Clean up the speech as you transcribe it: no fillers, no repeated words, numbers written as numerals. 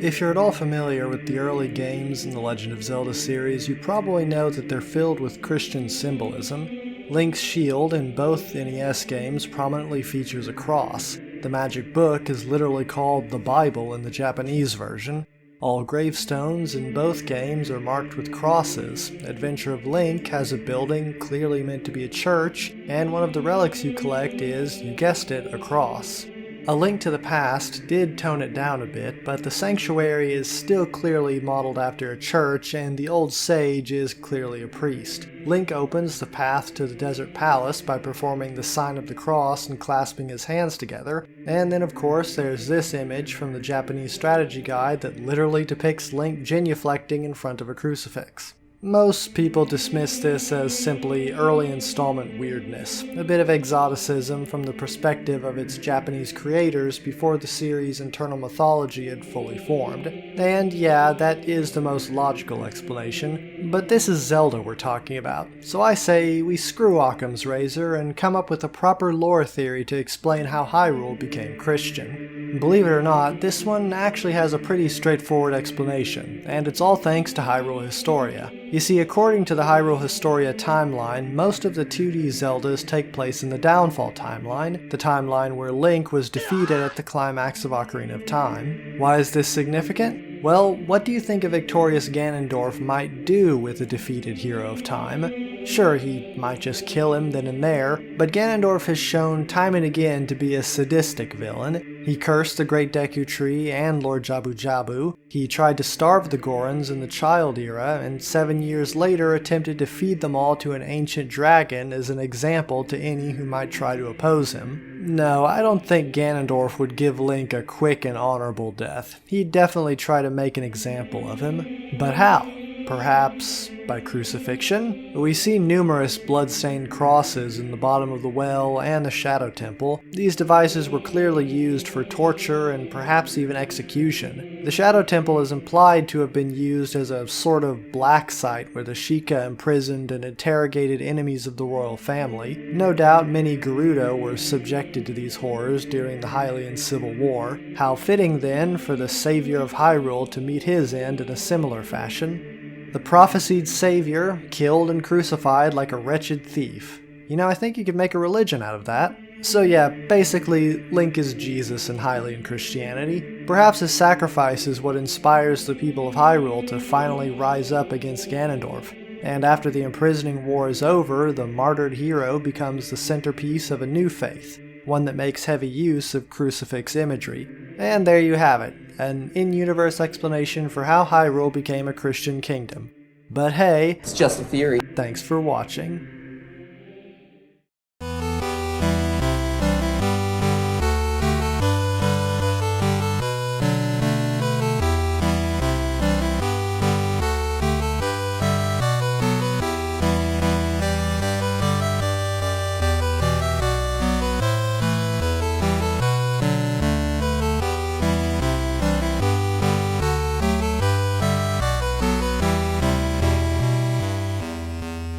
If you're at all familiar with the early games in the Legend of Zelda series, you probably know that they're filled with Christian symbolism. Link's shield in both NES games prominently features a cross. The magic book is literally called the Bible in the Japanese version. All gravestones in both games are marked with crosses. Adventure of Link has a building clearly meant to be a church, and one of the relics you collect is, you guessed it, a cross. A Link to the Past did tone it down a bit, but the sanctuary is still clearly modeled after a church, and the old sage is clearly a priest. Link opens the path to the desert palace by performing the sign of the cross and clasping his hands together, and then of course there's this image from the Japanese strategy guide that literally depicts Link genuflecting in front of a crucifix. Most people dismiss this as simply early installment weirdness, a bit of exoticism from the perspective of its Japanese creators before the series' internal mythology had fully formed. And yeah, that is the most logical explanation, but this is Zelda we're talking about, so I say we screw Occam's razor and come up with a proper lore theory to explain how Hyrule became Christian. Believe it or not, this one actually has a pretty straightforward explanation, and it's all thanks to Hyrule Historia. You see, according to the Hyrule Historia timeline, most of the 2D Zeldas take place in the Downfall timeline, the timeline where Link was defeated at the climax of Ocarina of Time. Why is this significant? Well, what do you think a victorious Ganondorf might do with a defeated hero of time? Sure, he might just kill him then and there, but Ganondorf has shown time and again to be a sadistic villain. He cursed the Great Deku Tree and Lord Jabu Jabu. He tried to starve the Gorons in the Child Era, and 7 years later attempted to feed them all to an ancient dragon as an example to any who might try to oppose him. No, I don't think Ganondorf would give Link a quick and honorable death. He'd definitely try to make an example of him. But how? Perhaps by crucifixion? We see numerous blood-stained crosses in the bottom of the well and the Shadow Temple. These devices were clearly used for torture and perhaps even execution. The Shadow Temple is implied to have been used as a sort of black site where the Sheikah imprisoned and interrogated enemies of the royal family. No doubt many Gerudo were subjected to these horrors during the Hylian Civil War. How fitting then for the savior of Hyrule to meet his end in a similar fashion. The prophesied savior, killed and crucified like a wretched thief. You know, I think you could make a religion out of that. So yeah, basically, Link is Jesus in Hylian Christianity. Perhaps his sacrifice is what inspires the people of Hyrule to finally rise up against Ganondorf. And after the imprisoning war is over, the martyred hero becomes the centerpiece of a new faith, one that makes heavy use of crucifix imagery. And there you have it, an in-universe explanation for how Hyrule became a Christian kingdom. But hey, it's just a theory. Thanks for watching.